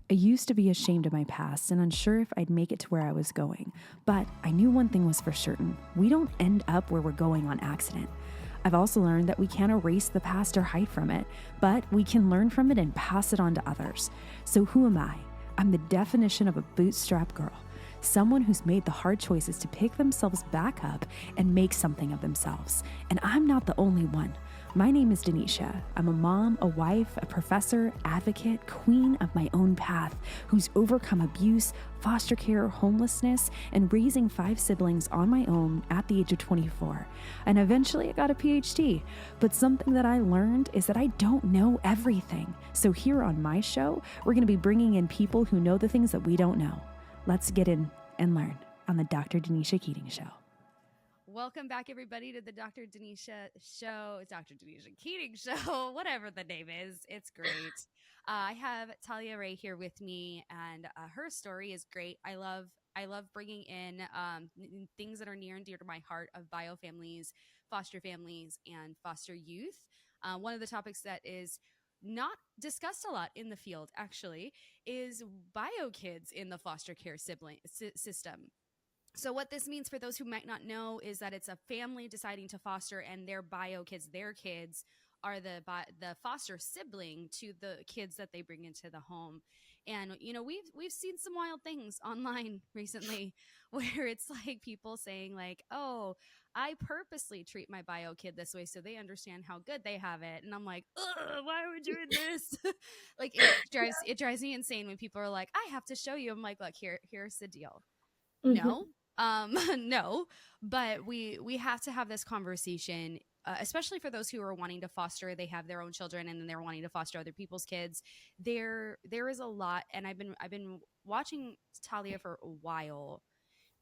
I used to be ashamed of my past and unsure if I'd make it to where I was going. But I knew one thing was for certain: we don't end up where we're going on accident. I've also learned that we can't erase the past or hide from it, but we can learn from it and pass it on to others. So who am I? I'm the definition of a bootstrap girl. Someone who's made the hard choices to pick themselves back up and make something of themselves. And I'm not the only one. My name is Danisha. I'm a mom, a wife, a professor, advocate, queen of my own path, who's overcome abuse, foster care, homelessness, and raising 5 siblings on my own at the age of 24. And eventually I got a PhD. But something that I learned is that I don't know everything. So here on my show, we're going to be bringing in people who know the things that we don't know. Let's get in and learn on the Dr. Danisha Keating Show. Welcome back, everybody, to the Dr. Danisha Show. It's Dr. Danisha Keating Show, whatever the name is. It's great. I have Talia Ray here with me, and her story is great. I love bringing in things that are near and dear to my heart of bio families, foster families, and foster youth. One of the topics that is not discussed a lot in the field, actually, is bio kids in the foster care system. So what this means for those who might not know is that it's a family deciding to foster, and their bio kids, their kids, are the foster sibling to the kids that they bring into the home. And we've seen some wild things online recently where it's like people saying like, "Oh, I purposely treat my bio kid this way so they understand how good they have it." And I'm like, "Ugh, why are we doing this?" Like it drives me insane when people are like, "I have to show you." I'm like, "Look, here's the deal. Mm-hmm. No, no, but we have to have this conversation, especially for those who are wanting to foster. They have their own children, and then they're wanting to foster other people's kids. There is a lot, and I've been watching Talia for a while,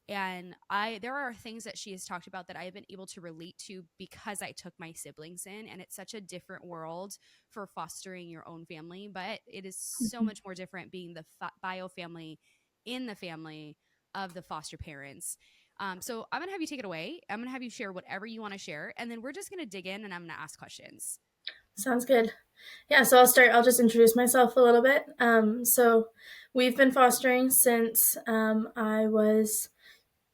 and I there are things that she has talked about that I have been able to relate to because I took my siblings in, and it's such a different world for fostering your own family, but it is so much more different being the bio family in the family of the foster parents. So I'm gonna have you take it away. I'm gonna have you share whatever you want to share, and then we're just gonna dig in, and I'm gonna ask questions. Sounds good. Yeah, so I'll just introduce myself a little bit. So we've been fostering since I was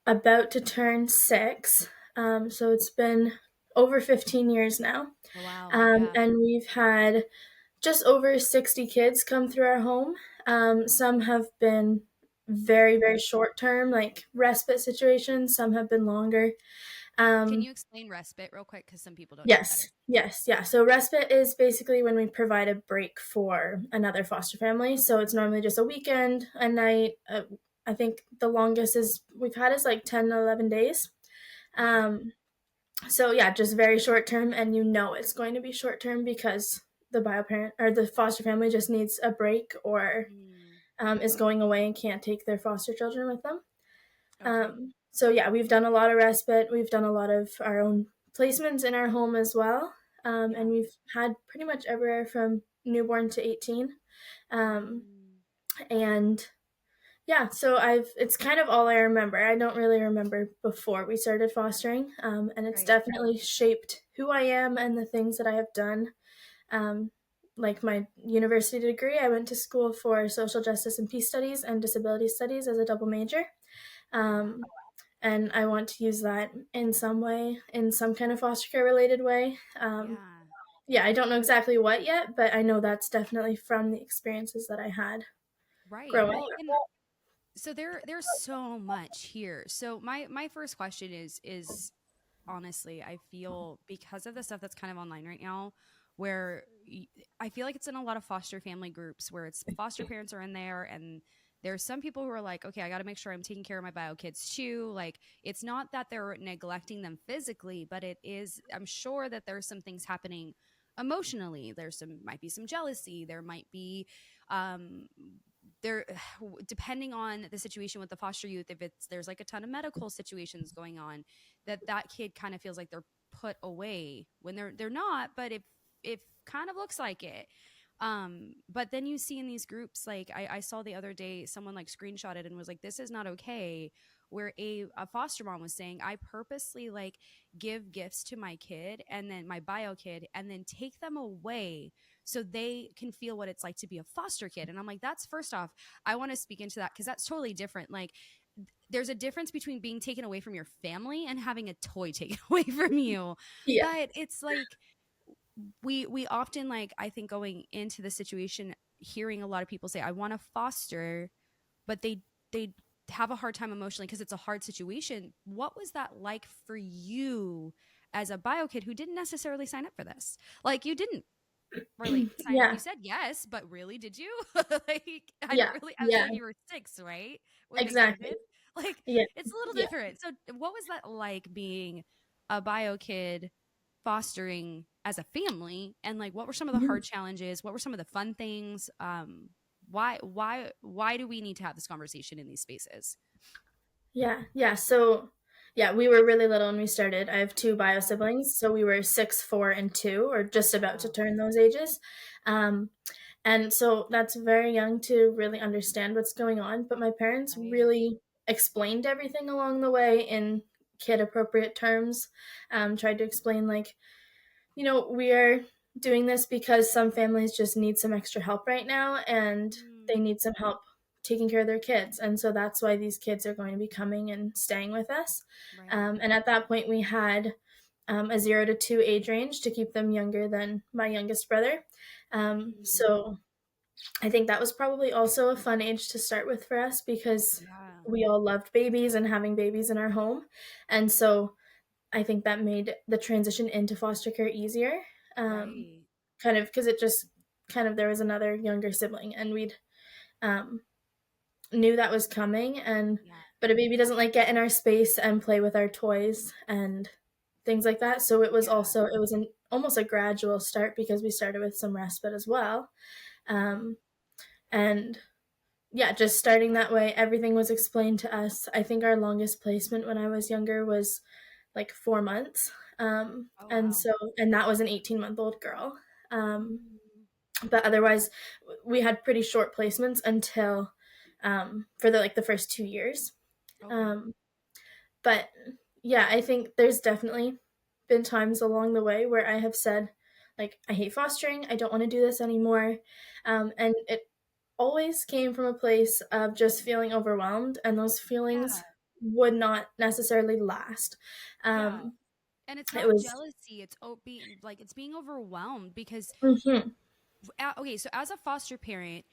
about to turn 6. So it's been over 15 years now. Oh wow, yeah. And we've had just over 60 kids come through our home. Some have been very, very short term, like respite situations. Some have been longer. Can Um, you explain respite real quick, because some people don't know what that Yes, is? yes, yeah. So respite is basically when we provide a break for another foster family. So it's normally just a weekend, a night. I think the longest is we've had is like 10 to 11 days. Okay. Um, so yeah, just very short term, and you know it's going to be short term because the bio parent or the foster family just needs a break or Mm, is going away and can't take their foster children with them. okay. So yeah, we've done a lot of respite. We've done a lot of our own placements in our home as well, and Yeah. we've had pretty much everywhere from newborn to 18. Um, Mm, and yeah, so it's kind of all I remember. I don't really remember before we started fostering, and it's right. definitely shaped who I am and the things that I have done. Um, like my university degree, I went to school for social justice and peace studies and disability studies as a double major. Oh wow. Um, and I want to use that in some way, in some kind of foster care related way. Yeah. Yeah, I don't know exactly what yet, but I know that's definitely from the experiences that I had Right. growing Well, up. and so there's so much here. So my first question is honestly, I feel because of the stuff that's kind of online right now, where I feel like it's in a lot of foster family groups where it's foster parents are in there, and there's some people who are like, okay, I got to make sure I'm taking care of my bio kids too. Like, it's not that they're neglecting them physically, but it is, I'm sure that there's some things happening emotionally. Might be some jealousy. There might be, um, there depending on the situation with the foster youth, if there's like a ton of medical situations going on, that kid kind of feels like they're put away when they're not, but if kind of looks like it. But then you see in these groups, like I saw the other day, someone like screenshotted and was like, this is not okay, where a foster mom was saying, I purposely like give gifts to my kid, and then my bio kid, and then take them away so they can feel what it's like to be a foster kid. And I'm like, that's first off, I want to speak into that because that's totally different. Like, there's a difference between being taken away from your family and having a toy taken away from you. Yeah. But it's like we often, like, I think going into the situation, hearing a lot of people say, I want to foster, but they have a hard time emotionally because it's a hard situation. What was that like for you as a bio kid who didn't necessarily sign up for this? Like, you didn't really sign up. Yeah. You said yes, but really, did you? Like, I Yeah. don't really. I was Yeah. like, you were 6, right, when they Exactly. started. Like, Yeah. it's a little Yeah. different. So, what was that like being a bio kid fostering as a family, and like, what were some of the Mhm. hard challenges? What were some of the fun things? Why do we need to have this conversation in these spaces? Yeah. Yeah. So, yeah, we were really little when we started. I have two bio Yeah. siblings, so we were 6, 4, and 2, or just about to Wow. turn those ages. Um, and so that's very young to really understand what's going on. But my parents Right. really explained everything along the way in kid appropriate terms. Tried to explain, like, we are doing this because some families just need some extra help right now and they Mm, need some help taking care of their kids. And so that's why these kids are going to be coming and staying with us. right. And at that point, we had a 0 to 2 age range to keep them younger than my youngest brother. Mm, So I think that was probably also a fun age to start with for us because yeah. we all loved babies and having babies in our home. And so I think that made the transition into foster care easier. Um, Right. kind of because it just kind of there was another younger sibling, and we'd um, knew that was coming. And Yeah. but a baby doesn't like get in our space and play with our toys and things like that. So Yeah. it was an almost a gradual start because we started with some respite as well. Right. Um, and yeah, just starting that way, everything was explained to us. I think our longest placement when I was younger was like 4 months. Oh, And wow. so, and that was an 18-month-old girl. Um, Mm, but otherwise, we had pretty short placements until for the first 2 years. okay. Um, but yeah, I think there's definitely been times along the way where I have said, like, I hate fostering. I don't want to do this anymore. And it always came from a place of just feeling overwhelmed, and those Yeah. feelings would not necessarily last. Yeah. Um, And it's it not was, jealousy. It's being like, it's being overwhelmed because mhm, okay, so as a foster parent,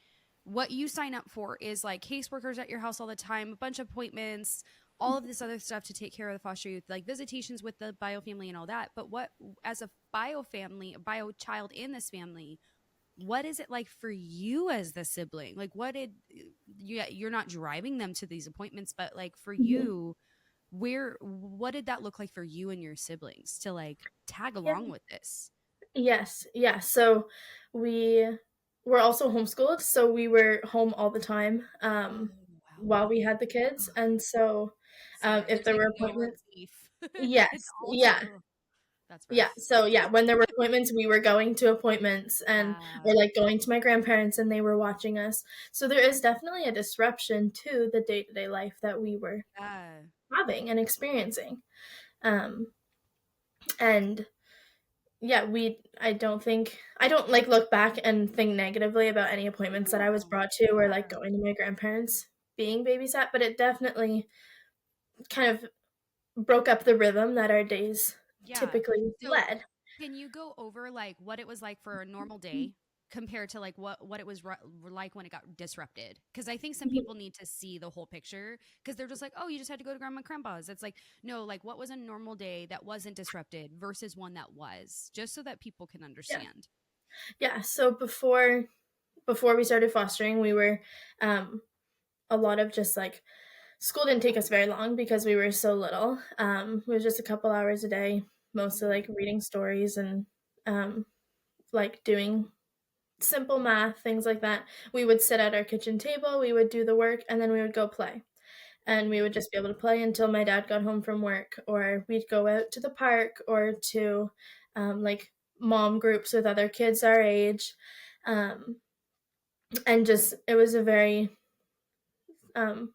what you sign up for is like caseworkers at your house all the time, a bunch of appointments, all of this other stuff to take care of the foster youth, like visitations with the bio family and all that. But what, as a bio family, a bio child in this family, what is it like for you as the sibling? Like, what did you're not driving them to these appointments, but like for mhm. you, what did that look like for you and your siblings to like tag Yeah. along with this? Yes, yeah. So we were also homeschooled, so we were home all the time Oh, wow. while we had the kids, and so Sorry, if the there were taking over of appointments, beef. It's yes, all yeah, ugh, that's yeah. rough. So yeah, when there were appointments, we were going to appointments, and Yeah. or like going to my grandparents, and they were watching us. So there is definitely a disruption to the day to day life that we were Yeah. having and experiencing, um, and yeah, I don't like look back and think negatively about any appointments that I was No. brought to or like Yeah. going to my grandparents being babysat, but it definitely kind of broke up the rhythm that our days Yeah. typically So led. can you go over like what it was like for a normal day compared to like what it was like when it got disrupted? Because I think some people need to see the whole picture because they're just like, oh, you just had to go to grandma and grandpa's. It's like, no, like what was a normal day that wasn't disrupted versus one that was, just so that people can Yeah. understand. Yeah, so before we started fostering, we were a lot of just like school didn't take us very long because we were so little. It was just a couple hours a day, mostly like Mm, reading stories and um like doing simple math, things like that. We would sit at our kitchen table, we would do the work, and then we would go play. And we mm, would just be able to play until my dad got home from work, or we'd go out to the park or to like mom groups with other kids our age. Um, and just, it was a very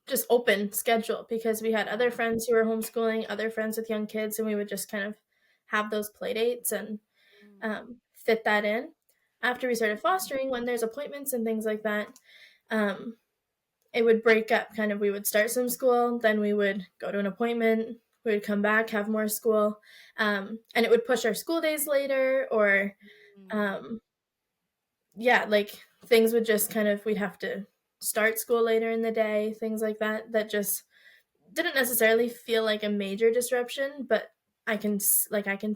just open schedule because we had other yeah. friends who were homeschooling, other friends with young kids, and we would just kind of have those play dates and Mm, fit that in. after we started fostering, when there's appointments and things like that, it would break up. Kind of, we would start some school, then we would go to an appointment, we would come back, have more school, and it would push our school days later, or yeah, like things would just kind of, we'd have to start school later in the day, things like that, that just didn't necessarily feel like a major disruption, but I can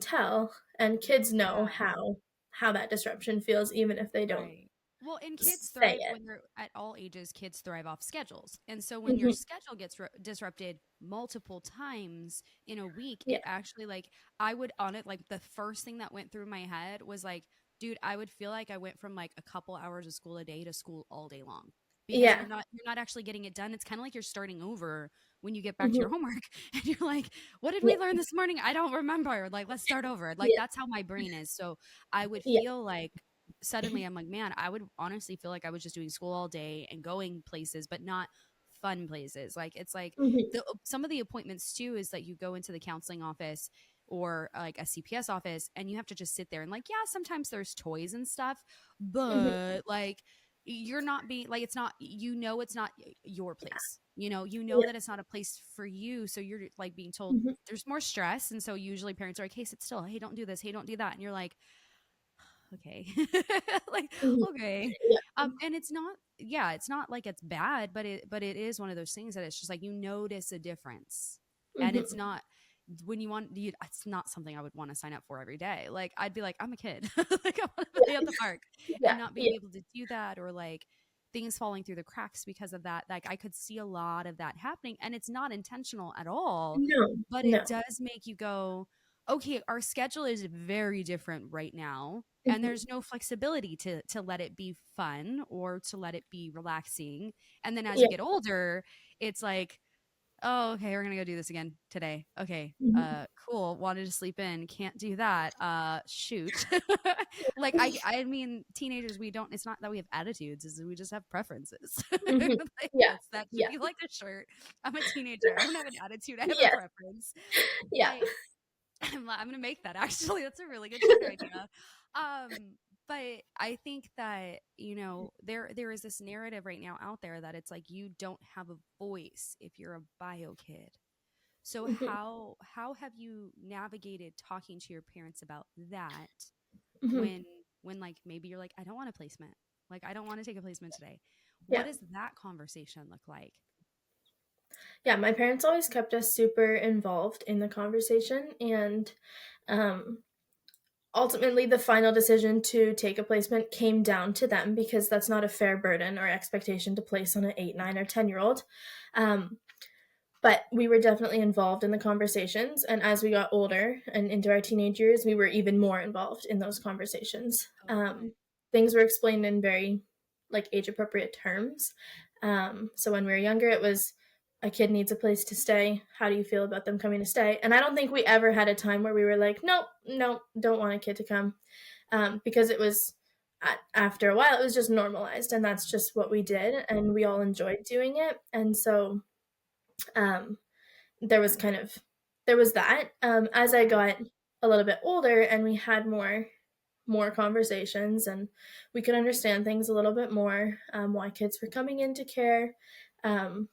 tell, and kids know Yeah. how that disruption feels, even if they don't Right. Well, and kids say thrive it. when they're at all ages, kids thrive off schedules. And so when your Mm-hmm. schedule gets disrupted multiple times in a week, Yeah. it actually like I would on it like the first thing that went through my head was like, dude, I would feel like I went from like a couple hours of school a day to school all day long because Yeah. you're not actually getting it done. It's kind of like you're starting over when you get back to Mm-hmm. your homework and you're like, what did we Yeah. learn this morning? I don't remember. Like, let's start over. Like Yeah. that's how my brain is. So I would Yeah. feel like suddenly I'm like, man, I would honestly feel like I was just doing school all day and going places, but not fun places. Like it's like Mm-hmm. some of the appointments too is that you go into the counseling office or like a CPS office and you have to just sit there and like, yeah, sometimes there's toys and stuff, Mm-hmm. but like you're not being like, it's not, it's not your place. You know Yeah. that it's not a place for you. So you're like being told Mm-hmm. there's more stress. And so usually parents are like, hey, sit still. Hey, don't do this. Hey, don't do that. And you're like, okay. Like Mm-hmm. okay. Yeah. And it's not, yeah, it's not like it's bad, but it is one of those things that it's just like you notice a difference. And it's Mm-hmm. not when it's not something I would want to sign up for every day. Like I'd be like, I'm a kid. Like I want to play Yeah. at the park. Yeah. And not being Yeah. able to do that, or like things falling through the cracks because of that. Like I could see a lot of that happening, and it's not intentional at all, No. but it No. does make you go, okay, our schedule is very different right now, and Mm-hmm. there's no flexibility to let it be fun or to let it be relaxing. And then as you Yeah. get older, it's like, oh, okay, we're gonna go do this again today. Okay, Mm-hmm. cool. Wanted to sleep in, can't do that. Shoot. Like I mean, teenagers, we don't. It's not that we have attitudes; is we just have preferences. Mm-hmm. Like, Yeah. that should Yeah. be like a shirt. I'm a teenager. I don't have an attitude. I have a Yes. preference. Yeah. But I'm gonna make that actually. That's a really good shirt idea. But I think that there is this narrative right now out there that it's like you don't have a voice if you're a bio kid. So Mm-hmm. how have you navigated talking to your parents about that Mm-hmm. when like maybe you're like, I don't want a placement, like I don't want to take a placement today. What Yeah. does that conversation look like? Yeah, my parents always kept us super involved in the conversation, and um, ultimately the final decision to take a placement came down to them, because that's not a fair burden or expectation to place on an 8, 9, or 10-year-old. Um, but we were definitely involved in the conversations, and as we got older and into our teenage years, we were even more involved in those conversations. Okay. Things were explained in very like age appropriate terms. So when we were younger, it was, a kid needs a place to stay, how do you feel about them coming to stay? And I don't think we ever had a time where we were like, nope, no, don't want a kid to come, because it was, after a while, it was just normalized, and that's just what we did, and we all enjoyed doing it. And so um, there was kind of, there was that. As I got a little bit older and we had more conversations, and we could understand things a little bit more, why kids were coming into care, um,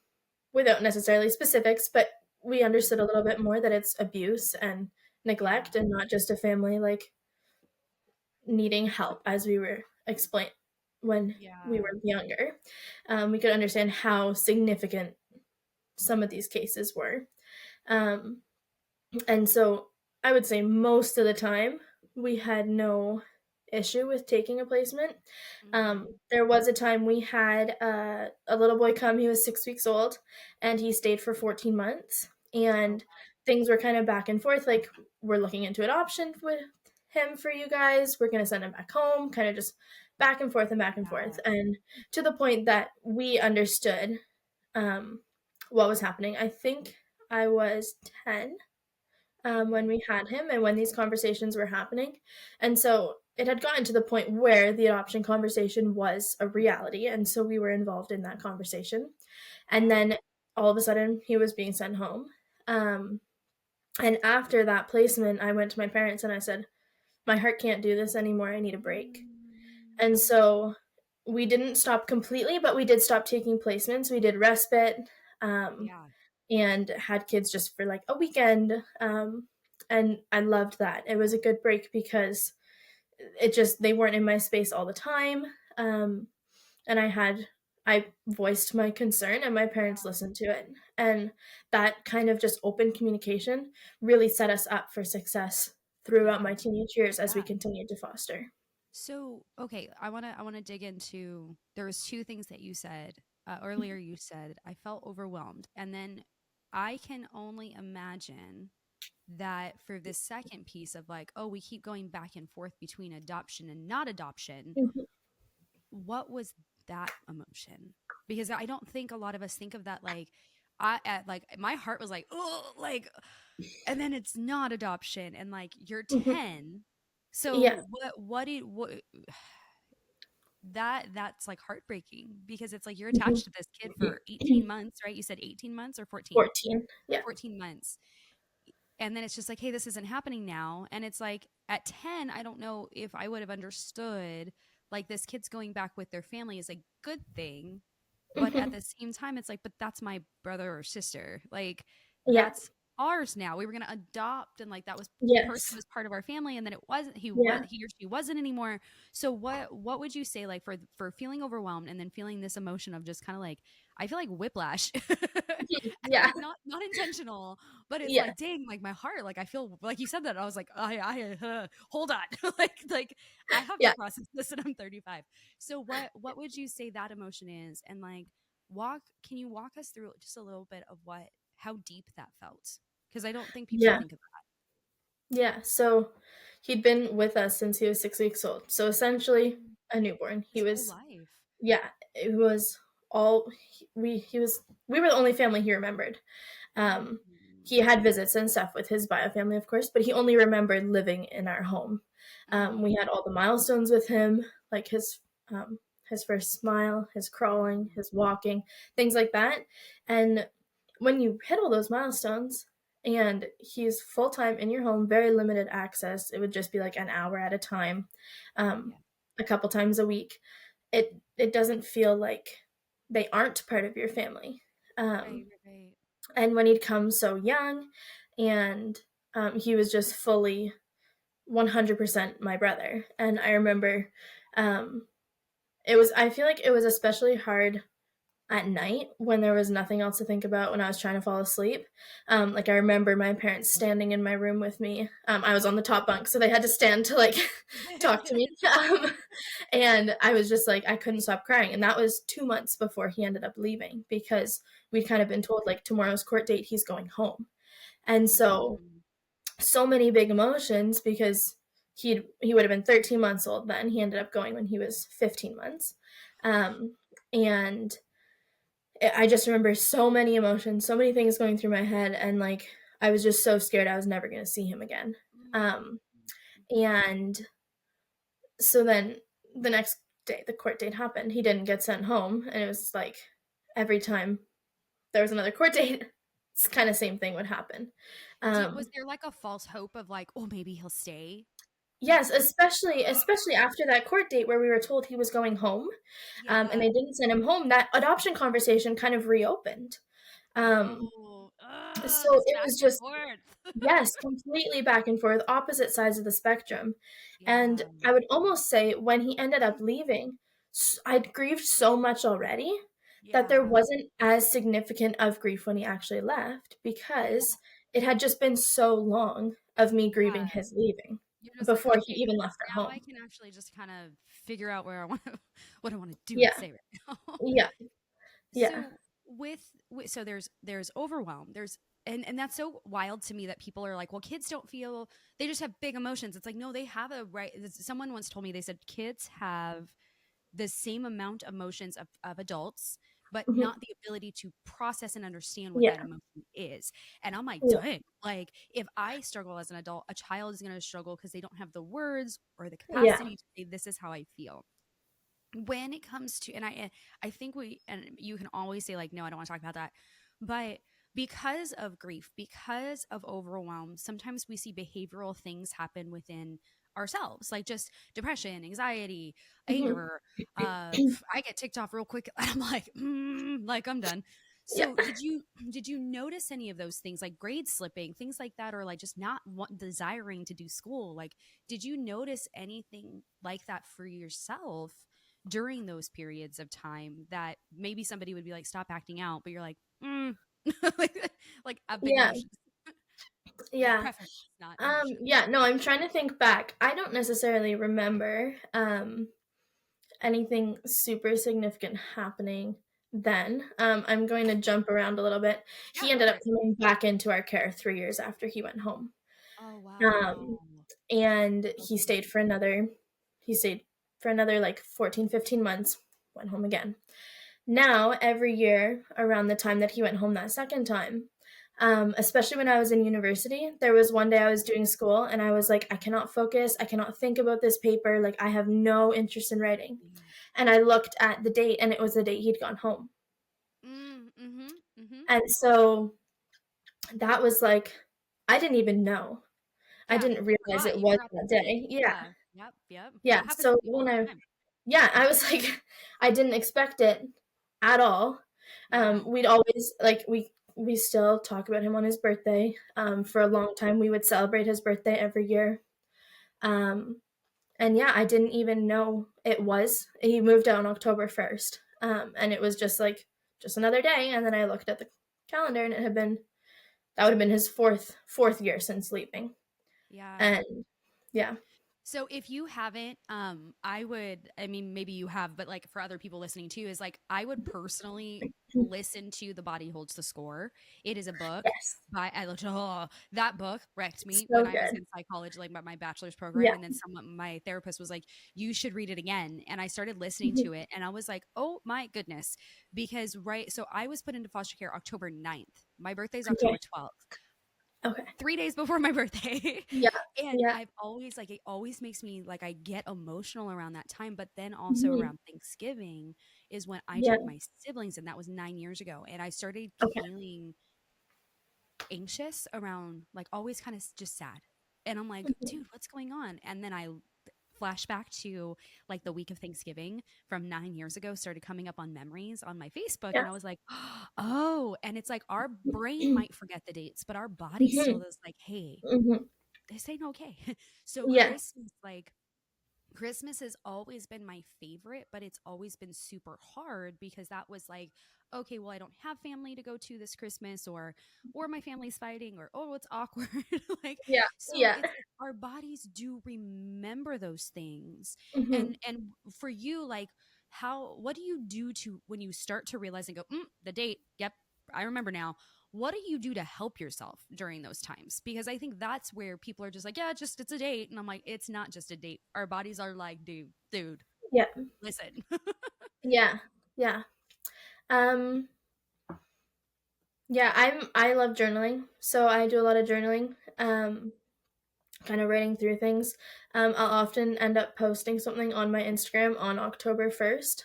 without necessarily specifics, but we understood a little bit more that it's abuse and Yeah. neglect, and not just a family like needing help, as we were explained when we Yeah. were younger. We could understand how significant some of these cases were. Um, and so I would say most of the time we had no issue with taking a placement. Mm-hmm. There was a time we had a little boy come. He was 6 weeks old, and he stayed for 14 months. And Okay. things were kind of back and forth. Like, we're looking into an option with him for you guys. We're going to send him back home, kind of just back and forth and back and forth. Yeah. And to the point that we understood um, what was happening. I think I was 10 when Mm-hmm. we had him and when these conversations were happening. And so it had gotten to the point where the adoption conversation was a reality. And so we were involved in that conversation. And Yeah. then all of a sudden, he was being sent home. Um, and after that placement, I went to my parents and I said, my heart can't do this anymore. I need a break. And so we didn't stop completely, but we did stop taking placements. We did respite, um, Yeah. and had kids just for like a weekend. And I loved that. It was a good break because they weren't in my space all the time. Um, and I voiced my concern and my parents Yeah. listened to it. And that kind of just open communication really set us up for success throughout Yeah. my teenage years as we Yeah. continued to foster. So, okay, I want to dig into, there was two things that you said earlier. You said I felt overwhelmed, and then I can only imagine that for this second piece of like, oh, we keep going back and forth between adoption and not adoption. Mhm. What was that emotion? Because I don't think a lot of us think of that. Like, I at like my heart was like, oh, like, and then it's not adoption, and like you're Mhm. 10. Yeah. So what that's like heartbreaking, because it's like you're Mhm. attached to this kid for 18 months, right? You said 18 months or 14? 14. Yeah. 14 months. And then it's just like, hey, this isn't happening now. And it's like at 10, I don't know if I would have understood like this kid's going back with their family is a good thing. But at Mhm. the same time, it's like, but that's my brother or sister. Like, Yeah. that's ours now. We were gonna adopt, and like that was person Yes. was part of our family, and then it wasn't. Yeah. He or she wasn't anymore. So what would you say, like, for feeling overwhelmed and then feeling this emotion of just kind of like, I feel like whiplash, and Yeah. like not intentional, but it's Yeah. like, dang, like my heart, like I feel like you said that, I was like, I hold on, like I have to Yeah. process this, and I'm 35. So what would you say that emotion is? And like, can you walk us through just a little bit of how deep that felt? Because I don't think people Yeah. think of Yeah. So he'd been with us since he was 6 weeks old. So essentially that. a newborn. His whole life. Yeah, it was all we were the only family he remembered. Um, Mm, he had visits and stuff with his bio family, of course, but he only remembered living in our home. We mm, had all the milestones with him, like his first smile, his crawling, mm, his walking, things like that. And when you hit all those milestones and he's full time in your home, very limited access, it would just be like an hour at a time, um, yeah. a couple times a week. It doesn't feel like they aren't part of your family. Right, Um, right, right. and when he'd come so young, and he was just fully 100% my brother. And I remember um, I feel like it was especially hard at night when there was nothing else to think about when I was trying to fall asleep. Like I remember my parents standing in my room with me. I was on the top bunk, so they had to stand to like talk to me. And I was just like, I couldn't stop crying. And that was 2 months before he ended up leaving because we'd kind of been told like tomorrow's court date, he's going home. And so, Mm, so many big emotions because he would have been 13 months old then. He ended up going when he was 15 months. Um, and I just remember so many emotions, so many things going through my head, and like I was just so scared I was never going to see him again. mm, Um, and so then the next day, the court date happened. He didn't get sent home, and it was like every time there was another court date, it's kind of same thing would happen. Was Um, there like a false hope of like, oh, maybe he'll stay? yes, especially after that court date where we were told he was going home, and Yeah. they didn't send him home. That adoption conversation kind of reopened. Um, Oh, so this it back was and just forth. Yes, completely back and forth, opposite sides of the spectrum. And Yeah. I would almost say when he ended up leaving, I'd grieved so much already that there Yeah. wasn't as significant of grief when he actually left because it had just been so long of me grieving Yeah. his leaving You're just like, before he okay, even left our now I home. can actually just kind of figure out where I want to, what I want to do and Yeah, say right now. yeah, yeah. So so there's overwhelm. And that's so wild to me that people are like, well, kids don't feel, they just have big emotions. It's like, no, they have a right. Someone once told me, they said kids have the same amount of emotions of adults, but Mhm. not the ability to process and understand what that Yeah, emotion is. And I'm like, yeah, dang, like if I struggle as an adult, a child is going to struggle because they don't have the words or the yeah. capacity to say, this is how I feel. When it comes to, and I think and you can always say like, no, I don't want to talk about that, but because of grief, because of overwhelm, sometimes we see behavioral things happen within ourselves, like just depression, anxiety, Mhm. anger. I get ticked off real quick. I'm like I'm done. Yeah. So did you notice any of those things, like grade slipping, things like that, or like just not desiring to do school? Like, did you notice anything like that for yourself during those periods of time that maybe somebody would be like, stop acting out, but you're like, like, a big Yeah. emotion, Yeah. preference, not emotion. Yeah, no, I'm trying to think back. I don't necessarily remember anything super significant happening then. I'm going to jump around a little bit. Yeah, He go ended for up it. coming back into our care 3 years after he went home. Oh wow. Um, and he Okay. stayed for another like 14, 15 months, went home again. Now, every year around the time that he went home that second time, especially when I was in university, there was one day I was doing school and I was like, I cannot focus. I cannot think about this paper. Like, I have no interest in writing. Yeah. And I looked at the date and it was the date he'd gone home. Mm-hmm. Mm-hmm. And so that was like, I didn't even know. I Yeah. didn't You realize forgot. it You was forgot the that date. day. Yeah. Yeah. Yep. Yep. Yeah. That happens So to me all the time. yeah, I was like, I didn't expect it at all. Yeah. We'd always like we still talk about him on his birthday. For a long time, we would celebrate his birthday every year. Um, and yeah, I didn't even know he moved out on October 1st. And it was just like just another day. And then I looked at the calendar, and that would have been his fourth year since leaving. Yeah. And yeah, So if you haven't, I mean, maybe you have, but like for other people listening too, is like, I would personally listen to The Body Holds the Score. It is a book yes, that book wrecked me when so I was good. in psychology, like my bachelor's program. Yeah. And then my therapist was like, you should read it again. And I started listening to it and I was like, oh my goodness. Because, right. So I was put into foster care October 9th. My birthday is Okay. October 12th. Okay. 3 days before my birthday. Yeah. And Yeah. I've always like, it always makes me like, I get emotional around that time. But then also Mhm. around Thanksgiving is when I Yeah. took my siblings, and that was 9 years ago. And I started Okay. feeling anxious around, like, always kind of just sad. And I'm like, Mhm. dude, what's going on? And then I flashback to like the week of Thanksgiving from 9 years ago started coming up on memories on my Facebook. Yeah. And I was like, oh, and it's like our brain Mhm. might forget the dates, but our body still is like, hey, Mhm. this ain't okay. So Yeah. Christmas has always been my favorite, but it's always been super hard because that was like, okay, well, I don't have family to go to this Christmas, or my family's fighting, or oh, it's awkward. Like, Yeah. so Yeah. it's our bodies do remember those things. Mhm. And for you, like, what do you do to when you start to realize and go, the date, yep, I remember now. What do you do to help yourself during those times? Because I think that's where people are just like, yeah, just it's a date. And I'm like, it's not just a date. Our bodies are like, dude, Yeah. listen. Yeah. Yeah. Um, yeah, I love journaling. So I do a lot of journaling. Kind of writing through things. I'll often end up posting something on my Instagram on October 1st.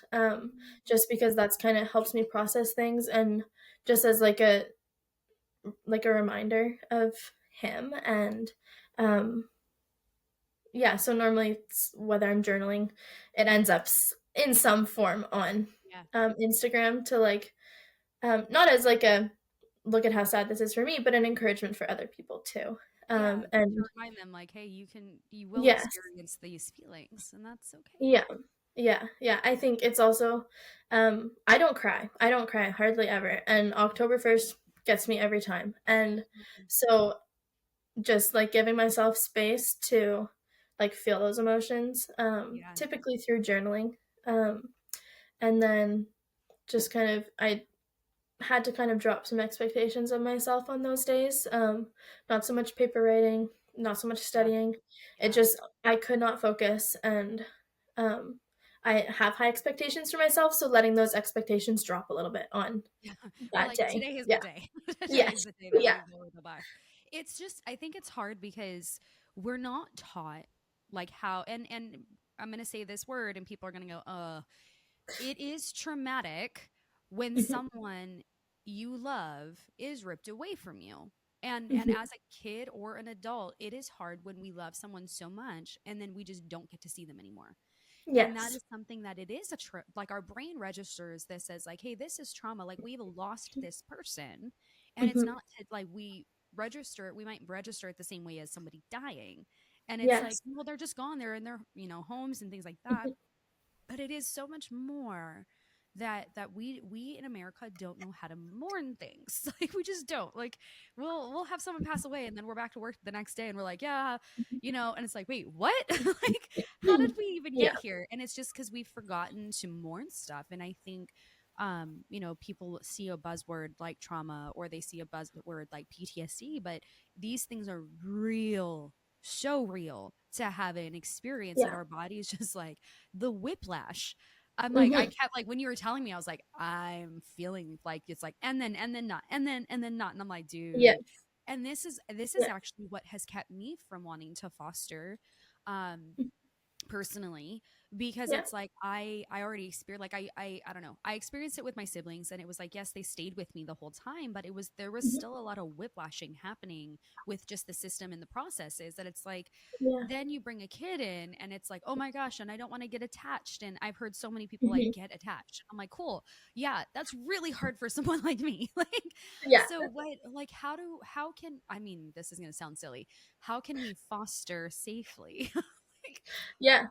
Just because that's kind of helps me process things, and just as like a reminder of him. And um yeah, so normally whether I'm journaling, it ends up in some form on Yeah. Instagram, to like not as like a look at how sad this is for me, but an encouragement for other people too. Yeah. To And remind them, like, hey, you will yes, experience these feelings, and that's okay. yeah, yeah, yeah. I think it's also I don't cry. I don't cry hardly ever, and October 1st gets me every time. And Mhm. so just like giving myself space to like feel those emotions, Yeah. typically through journaling. Um, and then just kind of, I had to kind of drop some expectations of myself on those days. Not so much paper writing, not so much Yeah. studying. It Yeah. just, I could not focus, and um, I have high expectations for myself. So letting those expectations drop a little bit on Yeah. We're that like, day. today is the Yeah. day. Today's Yes. the day that Yeah. we lower the bar. It's just, I think it's hard because we're not taught like how, and I'm going to say this word and people are going to go, it is traumatic when Mhm. someone you love is ripped away from you. And as a kid or an adult, it is hard when we love someone so much and then we just don't get to see them anymore. And that Yes. is something that it is like our brain registers this as like, hey, this is trauma. Like we've lost this person. And it's Mm-hmm. not like we might register it the same way as somebody dying. And it's like, Yes. well, they're just gone. They're in their, homes and things like that. Mm-hmm. But it is so much more that we in America don't know how to mourn things. Like we just don't. Like we'll have someone pass away and then we're back to work the next day and we're like, yeah, and it's like, wait, what? Like how did we even Yeah. get here? And it's just because we've forgotten to mourn stuff. And I think people see a buzzword like trauma or they see a buzzword like PTSD, but these things are real, so real to have an experience that Yeah. our body is just like the whiplash. I'm like, I Mm-hmm. kept like when you were telling me, I was like, I'm feeling like it's like, and then not, and then not. And I'm like, Yeah. dude. And this is Yeah. actually what has kept me from wanting to foster. Um, personally, because Yeah. it's like I already experienced, like I don't know, I experienced it with my siblings and it was like, yes, they stayed with me the whole time, but there was Mm-hmm. still a lot of whiplashing happening with just the system and the processes, that it's like Yeah. then you bring a kid in and it's like, oh my gosh, and I don't want to get attached, and I've heard so many people like Mm-hmm. get attached. I'm like, cool, yeah, that's really hard for someone like me. Like, Yeah. so what, like how can, I mean, this is going to sound silly, how can we foster safely? Like, Yeah.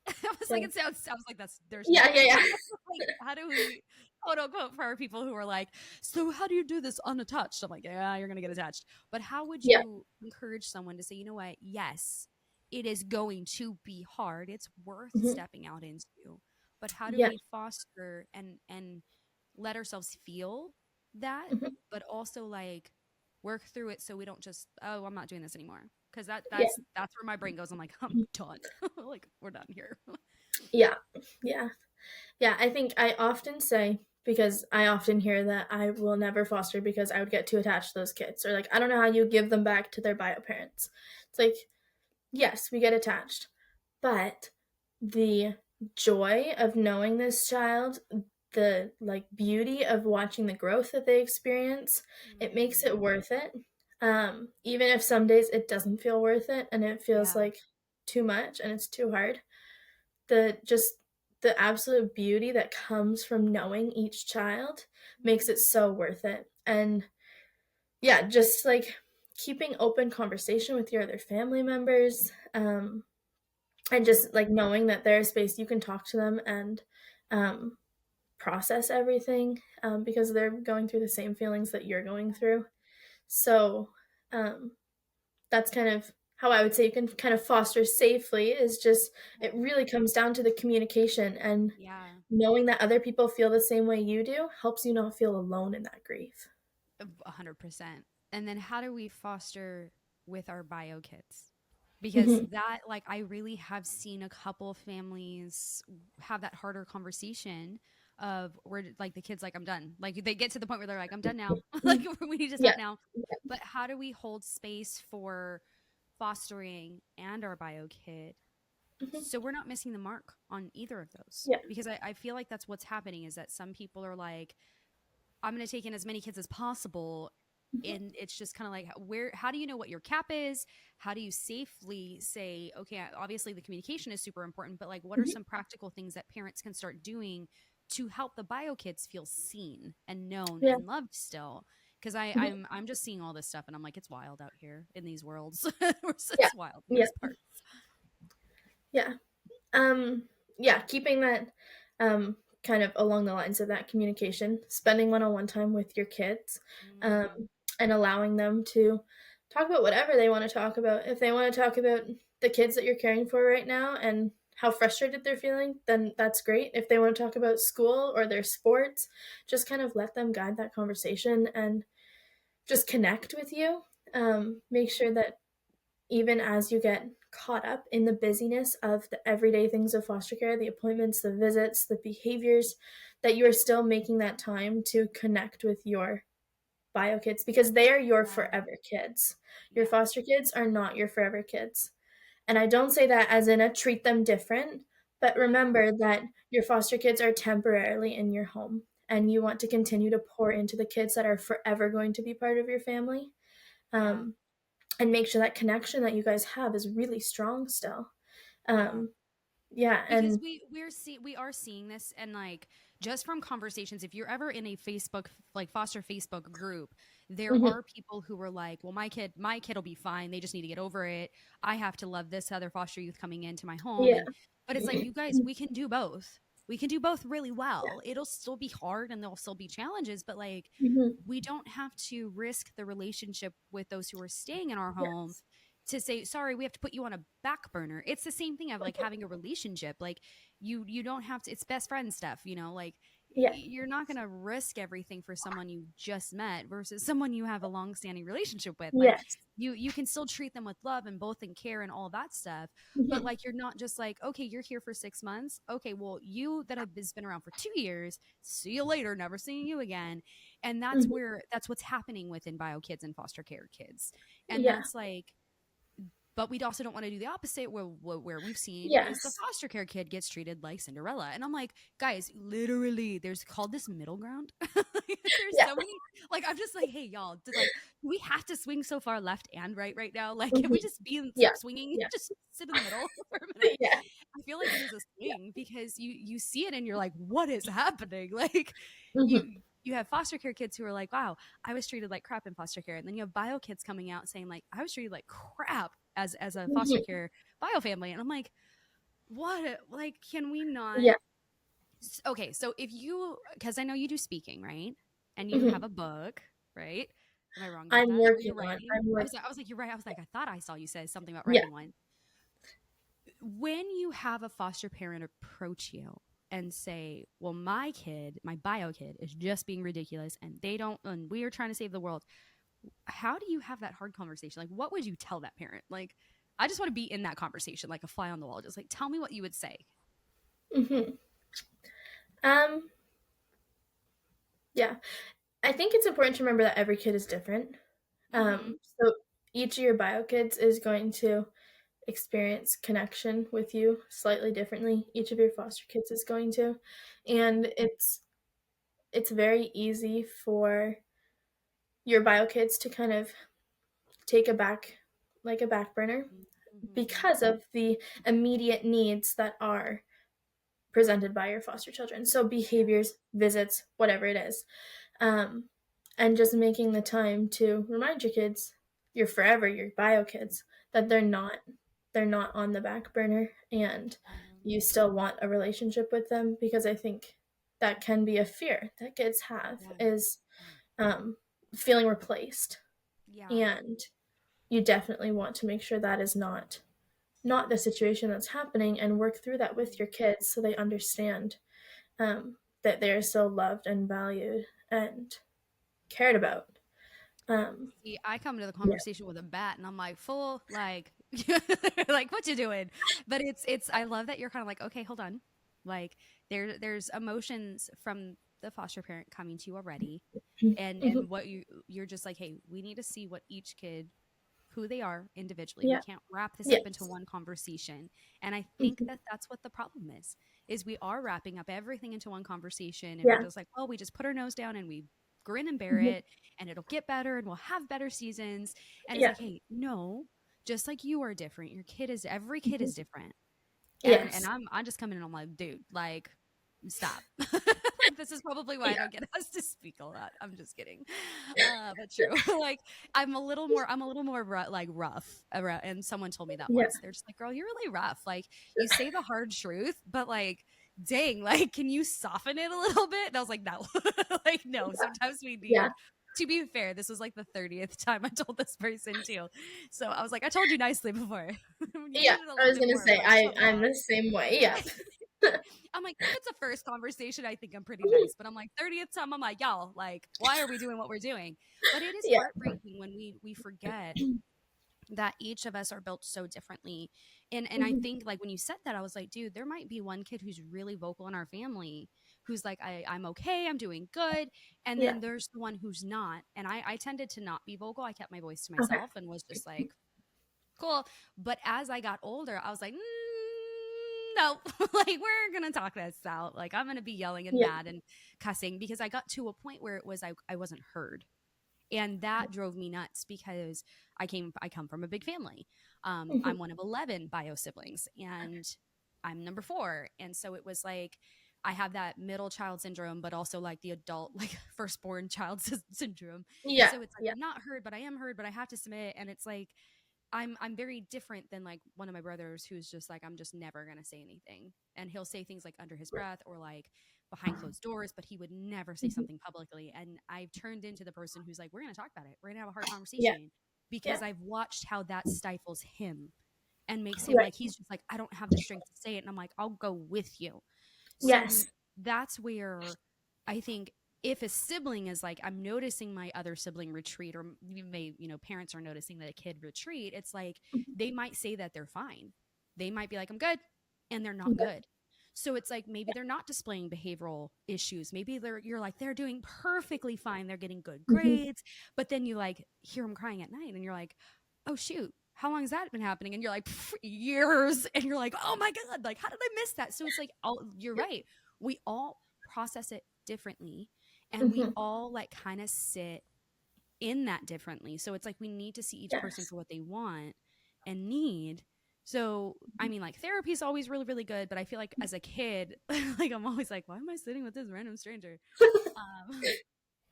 I was like, Yeah. it sounds. I was like, that's there's no Yeah. way. Yeah. Like, how do we, quote unquote, for our people who are like, so how do you do this unattached? I'm like, yeah, you're gonna get attached. But how would Yeah. you encourage someone to say, you know what? Yes, it is going to be hard. It's worth Mm-hmm. stepping out into. But how do Yeah. we foster and let ourselves feel that, Mm-hmm. but also like work through it so we don't just, oh, I'm not doing this anymore. Because Yeah. that's where my brain goes. I'm like, I'm done. Like we're done here. Yeah. Yeah. Yeah. I think I often say, because I often hear that I will never foster because I would get too attached to those kids, or like I don't know how you give them back to their bio parents. It's like, yes, we get attached, but the joy of knowing this child, the like beauty of watching the growth that they experience, it makes Mm, it worth it. Even if some days it doesn't feel worth it and it feels yeah. like too much and it's too hard, the absolute beauty that comes from knowing each child makes it so worth it. And yeah, just like keeping open conversation with your other family members, and just like knowing that there's space you can talk to them and um, process everything, because they're going through the same feelings that you're going through. So um, that's kind of how I would say you can kind of foster safely, is just it really comes down to the communication, and Yeah. knowing that other people feel the same way you do helps you not feel alone in that grief. 100%. And then how do we foster with our bio kids? Because Mm-hmm. that, like, I really have seen a couple of families have that harder conversation of where, like, the kids, like, I'm done. Like, they get to the point where they're like, I'm done now. Like, we need to Yeah. stop now. But how do we hold space for fostering and our bio kid Mm-hmm. so we're not missing the mark on either of those? Yeah. Because I feel like that's what's happening, is that some people are like, I'm going to take in as many kids as possible. Mm-hmm. And it's just kind of like, how do you know what your cap is? How do you safely say, okay, obviously the communication is super important, but like, what are Mm-hmm. some practical things that parents can start doing to help the bio kids feel seen and known Yeah. and loved still? Because Mm-hmm. I'm just seeing all this stuff and I'm like, it's wild out here in these worlds. Yeah. It's wild in Yeah. these parts. Yeah. Um, yeah, keeping that kind of along the lines of that communication, spending one-on-one time with your kids, um, Mm, and allowing them to talk about whatever they want to talk about. If they want to talk about the kids that you're caring for right now and how frustrated they're feeling, then that's great. If they want to talk about school or their sports, just kind of let them guide that conversation and just connect with you. Make sure that even as you get caught up in the busyness of the everyday things of foster care, the appointments, the visits, the behaviors, that you are still making that time to connect with your bio kids, because they are your yeah. forever kids. Your Yeah. foster kids are not your forever kids. And I don't say that as in a treat them different, but No. remember that your foster kids are temporarily in your home and you want to continue to pour into the kids that are forever going to be part of your family. Yeah. and make sure that connection that you guys have is really strong still. Yeah. Um, yeah, Because and we are seeing this, and like just from conversations, if you're ever in a Facebook, like foster Facebook group, there mhm, are people who were like, well, my kid will be fine, they just need to get over it. I have to love this other foster youth coming into my home. yeah, And but it's like, you guys, mhm, we can do both. We can do both really yeah, well. It'll still be hard and there'll still be challenges, but like, mhm, we don't have to risk the relationship with those who are staying in our home yes, to say, sorry, we have to put you on a back burner. It's the same thing of like having a relationship. Like, you don't have to, it's best friend stuff, like yeah, you're not going to risk everything for someone you just met versus someone you have a long-standing relationship with. Like, yes, you can still treat them with love and both in care and all that stuff, but mhm, like, you're not just like, okay, you're here for 6 months, okay, well, you that have been around for 2 years, see you later, never seeing you again. And mhm, that's what's happening within bio kids and foster care kids. And yeah, that's like, but we also don't want to do the opposite where we've seen is the yes, foster care kid gets treated like Cinderella. And I'm like, guys, literally, there's called this middle ground. There's yeah, so many, like, I'm just like, hey, y'all, do we have to swing so far left and right now? Like, can we mhm, just yeah, stop swinging? yeah, Just sit in the middle for a minute. yeah, I feel like it is a swing because you see it and you're like, what is happening? Like, mhm, you have foster care kids who are like, wow, I was treated like crap in foster care. And then you have bio kids coming out saying like, I was treated like crap as a foster mhm, care bio family. And I'm like, what? Like, can we yeah, not? Okay, so if you, because I know you do speaking, right? And you have mhm. a book, right? Am I wrong about I'm that? Or working you're on, writing? I'm working, I was like, you're right. I was like, I thought I saw you say something about yeah, writing one. When you have a foster parent approach you and say, well, my kid, my bio kid, is just being ridiculous and they don't, and we are trying to save the world, how do you have that hard conversation? Like, what would you tell that parent? Like, I just want to be in that conversation, like a fly on the wall. Just like, tell me what you would say. mhm. Um, yeah, I think it's important to remember that every kid is different. Mm-hmm. So each of your bio kids is going to experience connection with you slightly differently. Each of your foster kids is going to, Mm-hmm. and it's very easy for your bio kids to kind of take a back burner Mm-hmm. because of the immediate needs that are presented by your foster children. So Yeah. behaviors, visits, whatever it is. Um, and just making the time to remind your kids, your forever, your bio kids, that they're not on the back burner and you still want a relationship with them, because I think that can be a fear that kids have Yeah. is um, feeling replaced, Yeah. and you definitely want to make sure that is not the situation that's happening, and work through that with your kids so they understand that they're still loved and valued and cared about. Um, See, I come to the yeah, conversation with a bat and I'm like, full, like, like, what you doing? But I love that you're kind of like, okay, hold on. Like, there's emotions from the foster parent coming to you already. mm-hmm. And what you're just like, hey, we need to see what each kid, who they are individually. We Yeah, can't wrap this up into yes, one conversation. And I think mm-hmm. that that's what the problem is we are wrapping up everything into one conversation and we're Yeah, just like, well, we just put our nose down and we grin and bear mm-hmm. it and it'll get better and we'll have better seasons. And it's Yeah, like, hey, no, just like you are different. Every kid mm-hmm. is different. And Yes, I'm just coming in, I'm like, dude, like, stop. Like, this is probably why I yeah, don't get us to speak a lot. I'm just kidding. But true. Like, I'm a little more like rough around, and someone told me that yeah, once. They're just like, girl, you're really rough. Like, you say the hard truth, but like, dang, like, can you soften it a little bit? And I was like, no. Like, no, sometimes we yeah, need, to be fair, this was like the 30th time I told this person too. So I was like, I told you nicely before. You yeah. needed a I little was bit gonna more say like toughen I'm up. the same way. Yeah, I'm like, if it's a first conversation, I think I'm pretty nice. But I'm like, 30th time, I'm like, y'all, like, why are we doing what we're doing? But it is yeah, heartbreaking when we forget that each of us are built so differently. And I mm-hmm. think like when you said that, I was like, dude, there might be one kid who's really vocal in our family who's like, I'm okay, I'm doing good. And Yeah. then there's the one who's not. And I tended to not be vocal. I kept my voice to Okay. myself and was just like, cool. But as I got older, I was like, no, like, we're going to talk this out. Like, I'm going to be yelling and Yeah. mad and cussing because I got to a point where it was, I wasn't heard. And that drove me nuts because I come from a big family. Mhm. I'm one of 11 bio siblings, and I'm number 4. And so it was like, I have that middle child syndrome, but also like the adult, like firstborn child syndrome. And Yeah. so it's like, Yeah. I'm not heard, but I am heard, but I have to submit. And it's like, I'm very different than like one of my brothers who's just like, I'm just never gonna say anything. And he'll say things like under his breath or like behind closed doors, but he would never say Mhm. something publicly. And I've turned into the person who's like, we're gonna talk about it. We're gonna have a hard Yeah. conversation, because Yeah. I've watched how that stifles him and makes him Right. like, he's just like, I don't have the strength to say it. And I'm like, I'll go with you. So Yes. that's where I think, if a sibling is like, I'm noticing my other sibling retreat, or parents are noticing that a kid retreat, it's like Mhm. they might say that they're fine. They might be like, I'm good, and they're not Yeah. good. So it's like, maybe they're not displaying behavioral issues. Maybe you're like, they're doing perfectly fine. They're getting good Mhm. grades, but then you like hear them crying at night and you're like, oh shoot, how long has that been happening? And you're like, years. And you're like, oh my God, like, how did I miss that? So it's like, you're right. We all process it differently, and we Mhm. all like kind of sit in that differently. So it's like, we need to see each person Yes. for what they want and need. So I mean, like, therapy is always really really good, but I feel like as a kid, like, I'm always like, why am I sitting with this random stranger?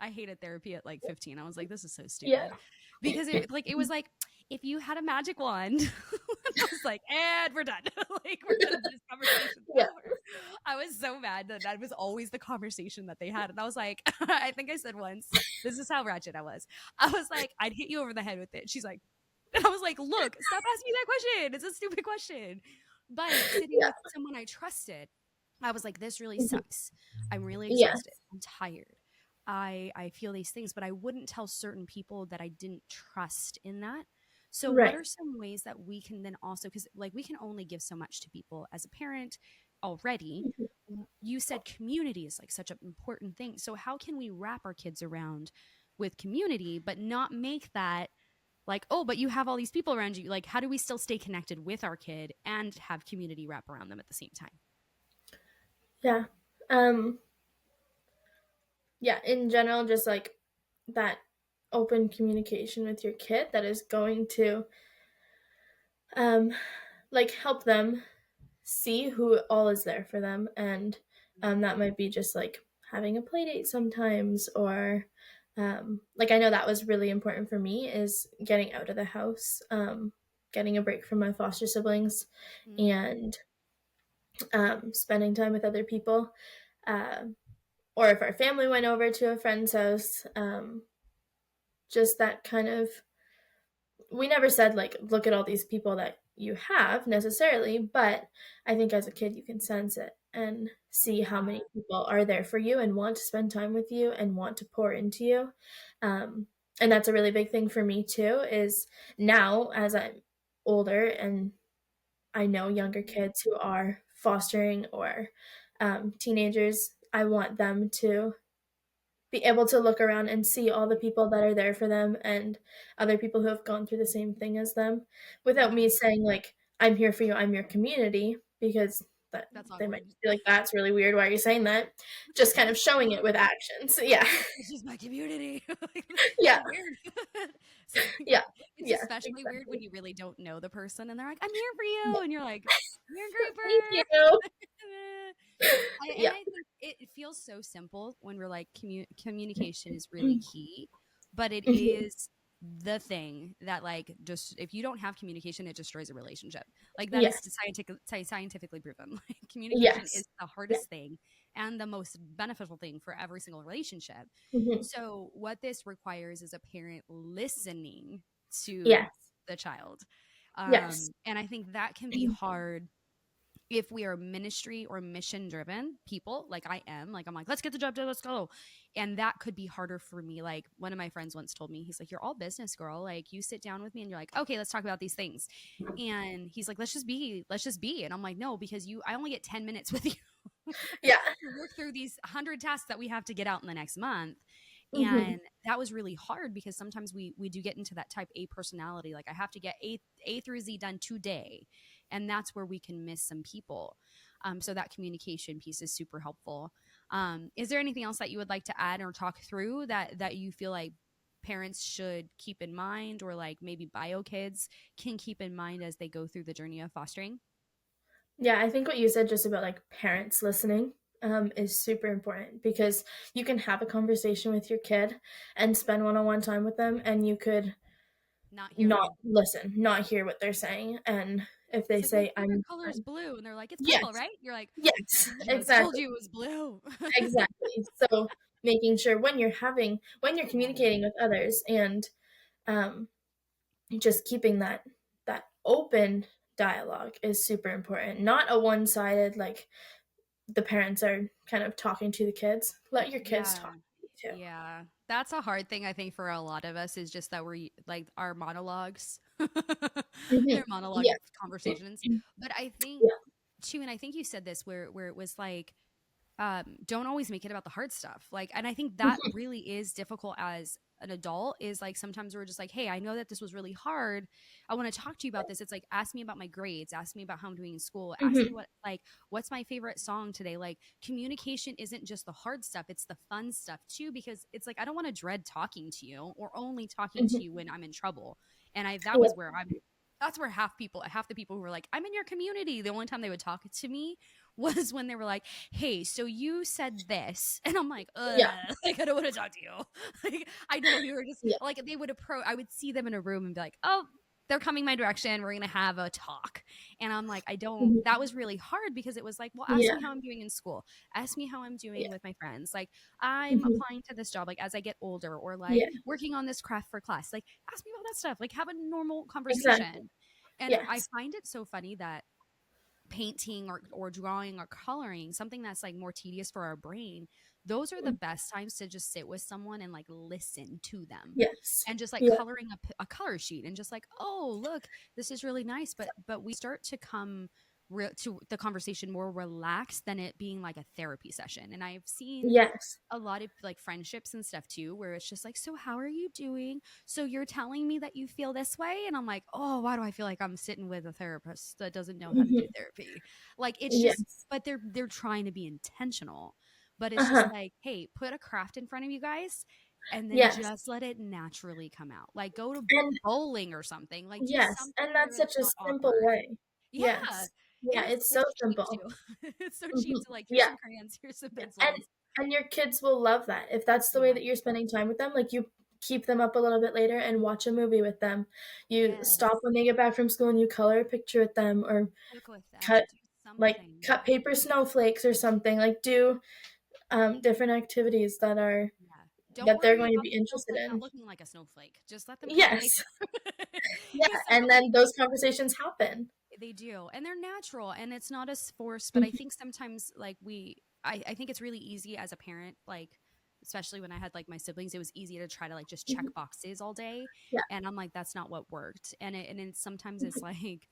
I hated therapy at like 15. I was like, this is so Yeah. stupid, because it was like, if you had a magic wand, I was like, and we're done. Like, we're done. This conversation's Yeah. over. I was so mad that that was always the conversation that they had. And I was like, I think I said once, this is how ratchet I was. I was like, I'd hit you over the head with it. She's like, and I was like, look, stop asking me that question. It's a stupid question. But sitting Yeah. with someone I trusted, I was like, this really Mhm. sucks. I'm really Yes. exhausted. I'm tired. I feel these things, but I wouldn't tell certain people that I didn't trust in that. So what Right. are some ways that we can then also, because like, we can only give so much to people as a parent already. Mhm. You said community is like such an important thing. So how can we wrap our kids around with community, but not make that like, oh, but you have all these people around you. Like, how do we still stay connected with our kid and have community wrap around them at the same time? Yeah. Um, yeah, in general, just like that open communication with your kid that is going to um like help them see who all is there for them. And that might be just like having a play date sometimes, or like, I know that was really important for me, is getting out of the house, getting a break from my foster siblings, Mm-hmm. and spending time with other people. Um, or if our family went over to a friend's house, just that kind of, we never said like, look at all these people that you have necessarily, but I think as a kid you can sense it and see how Yeah. many people are there for you and want to spend time with you and want to pour into you. um, and that's a really big thing for me too, is now as I'm older and I know younger Mm-hmm. kids who are fostering, or teenagers, I want them to be able to look around and see all the people that are there for them, and other people who have gone through the same thing as them, without Yeah. me saying like, I'm here for you, I'm your community, because that That's they might awkward. be like, that's really weird, why are you saying that? Just kind of showing it with actions. Yeah. This is my community. Yeah. So weird. So, Yeah. it's Yeah, especially weird when exactly. you really don't know the person and they're like, I'm here for you. Yeah. And you're like, I'm your Thank grouper. you. And Yeah. I think it feels so simple when we're like, communication is really key, but it Mhm. is the thing that, like, just if you don't have communication, it destroys a relationship. Like, that is Yes. scientifically proven. Like, communication Yes. is the Yeah. hardest thing and the most beneficial thing for every single relationship. Mhm. So what this requires is a parent listening to Yes. the child. Yes. And I think that can be hard if we are ministry or mission driven people, like I am. Like, I'm like, let's get the job done, let's go. And that could be harder for me. Like, one of my friends once told me, he's like, you're all business, girl. Like, you sit down with me and you're like, okay, let's talk about these things. And he's like, let's just be. And I'm like, no, because I only get 10 minutes with you Yeah. to work through these 100 tasks that we have to get out in the next month. Mhm. And that was really hard, because sometimes we do get into that type A personality. Like, I have to get A through Z done today. And that's where we can miss some people. So that communication piece is super helpful. Is there anything else that you would like to add or talk through that you feel like parents should keep in mind, or like maybe bio kids can keep in mind as they go through the journey of fostering? Yeah, I think what you said just about like parents listening is super important because you can have a conversation with your kid and spend one-on-one time with them, and you could Not hear not them. listen, not hear what they're saying. And if they It's like, my say, favorite color is I'm blue. And they're like, it's purple, yes, right? You're like, yes, I just told exactly, you it was blue. exactly. So making sure when you're Yeah. communicating with others, and um, just keeping that open dialogue is super important. Not a one-sided, like the parents are kind of talking to the kids. Let your kids Yeah. talk to you too. Yeah. That's a hard thing, I think, for a lot of us, is just that we're like our monologues, Mhm. their monologue Yeah. conversations. But I think Yeah. too, and I think you said this where it was like, don't always make it about the hard stuff. Like, and I think that Mhm. really is difficult as an adult, is like sometimes we're just like, hey, I know that this was really hard. I want to talk to you about this. It's like, ask me about my grades, ask me about how I'm doing in school, ask me Mhm. what, like, what's my favorite song today? Like, communication isn't just the hard stuff, it's the fun stuff too, because it's like, I don't want to dread talking to you or only talking to Mhm. you when I'm in trouble. And that Yeah. was where that's where half the people who were like, I'm in your community, the only time they would talk to me was when they were like, hey, so you said this. And I'm like, ugh, Yeah. like, I don't want to talk to you. Like, I know you were just Yeah. like, they would approach, I would see them in a room and be like, oh, they're coming my direction. We're going to have a talk. And I'm like, I don't, Mhm. that was really hard, because it was like, well, ask Yeah. me how I'm doing in school. Ask me how I'm doing Yeah. with my friends. Like, I'm Mhm. applying to this job, like, as I get older, or like Yeah. working on this craft for class. Like, ask me about that stuff. Like, have a normal Exactly. conversation. And I Yes. find it so funny that painting or drawing or coloring, something that's like more tedious for our brain, those are the Mm. best times to just sit with someone and like listen to them, Yes. and just like Yeah. coloring a color sheet and just like, oh, look, this is really nice. But we start to come to the conversation more relaxed than it being like a therapy session. And I've seen Yes. a lot of like friendships and stuff too, where it's just like, so how are you doing? So you're telling me that you feel this way? And I'm like, oh, why do I feel like I'm sitting with a therapist that doesn't know how to do Mhm. therapy? Like, it's just, Yes. but they're trying to be intentional. But it's just Uh-huh. like, hey, put a craft in front of you guys and then Yes. just let it naturally come out. Like, go to And bowling or something. Like, do yes, and something that's where it's such a not simple awkward. way. Yeah. Yes. Yeah, And it's so it's cheap simple. too. It's so cheap Mhm. to like, here's Yeah. some crayons, here's some Yeah, pencils. and your kids will love that. If that's the way Yeah. that you're spending time with them, like, you keep them up a little bit later and watch a movie with them. You stop Yes. when they get back from school and you color a picture with them, or Cook with them. cut Do like, something. cut paper snowflakes or something, like, do, different activities Yeah. Don't that they're worry going to about be the interested snowflake not in. looking like a snowflake. Just let them cut the Yes. paper. Yeah, Because some and like then those conversations happen. they do, and they're natural, and it's not as forced. But I Mhm. think sometimes like I think it's really easy as a parent, like especially when I had like my siblings, it was easy to try to like just check Mhm. boxes all day, Yeah. and I'm like, that's not what worked. And then sometimes it's Mhm. like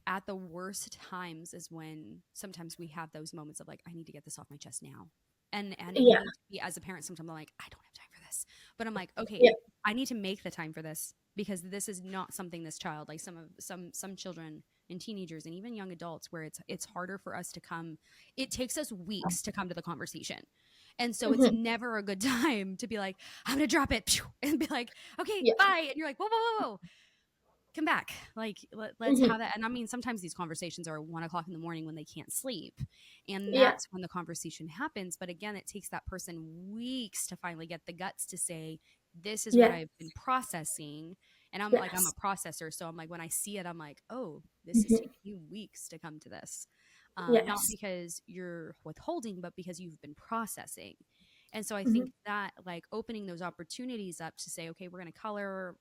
at the worst times is when sometimes we have those moments of like, I need to get this off my chest now. And we Yeah. need to be, as a parent, sometimes I'm like, I don't have time for this. But I'm like, okay, Yeah. I need to make the time for this, because this is not something this child, like some children and teenagers and even young adults, where it's harder for us to come. It takes us weeks to come to the conversation. And so it's Mhm. never a good time to be like, I'm gonna drop it and be like, okay, Yeah. bye. And you're like, whoa, whoa, whoa, whoa, come back. Like, let's Mhm. have that. And I mean, sometimes these conversations are 1 o'clock in the morning when they can't sleep, and Yeah. that's when the conversation happens. But again, it takes that person weeks to finally get the guts to say, this is what Yeah. I've been processing. And I'm like, I'm a Yes. processor, so I'm like, when I see it, I'm like, oh, this is Mhm. taking you weeks to come to this. Not Yes. because you're withholding, but because you've been processing. And so I think Mhm. that like opening those opportunities up to say, okay, we're going to color,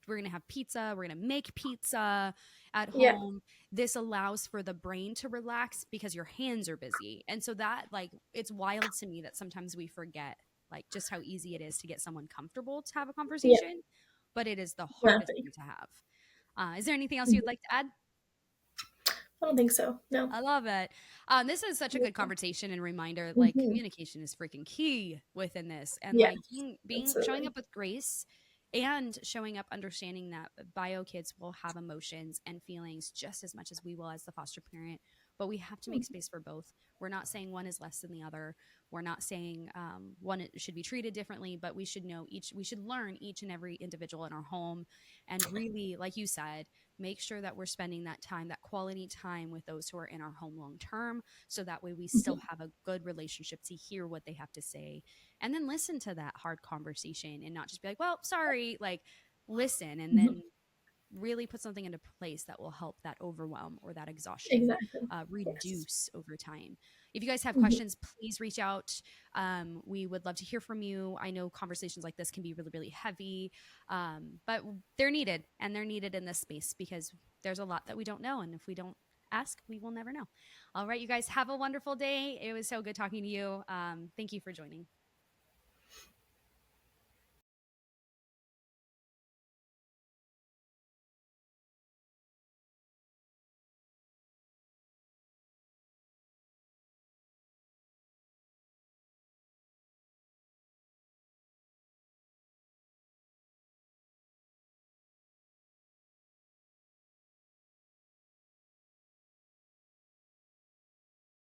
we're going to have pizza, we're going to make pizza at Yeah. home. This allows for the brain to relax because your hands are busy. And so that, like, it's wild to me that sometimes we forget like just how easy it is to get someone comfortable to have a Yeah. conversation, but it is the hardest Exactly. thing to have. Is there anything else Mhm. you'd like to add? I don't think so. No. I love it. This is such a good conversation and reminder. Like, Mhm. communication is freaking key within this, and like Yes. being showing Absolutely. up with grace, and showing up understanding that bio kids will have emotions and feelings just as much as we will as the foster parent. But we have to make Mhm. space for both. We're not saying one is less than the other, We're not saying one should be treated differently, but we should learn each and every individual in our home, and really, like you said, make sure that we're spending that time, that quality time with those who are in our home long term. So that way we still have a good relationship to hear what they have to say, and then listen to that hard conversation and not just be like, well, sorry, like listen, and then really put something into place that will help that overwhelm or that exhaustion Exactly. Yes. reduce over time. If you guys have Mhm. questions, please reach out. We would love to hear from you. I know conversations like this can be really, really heavy, but they're needed, and they're needed in this space because there's a lot that we don't know. And if we don't ask, we will never know. All right, you guys have a wonderful day. It was so good talking to you. Thank you for joining.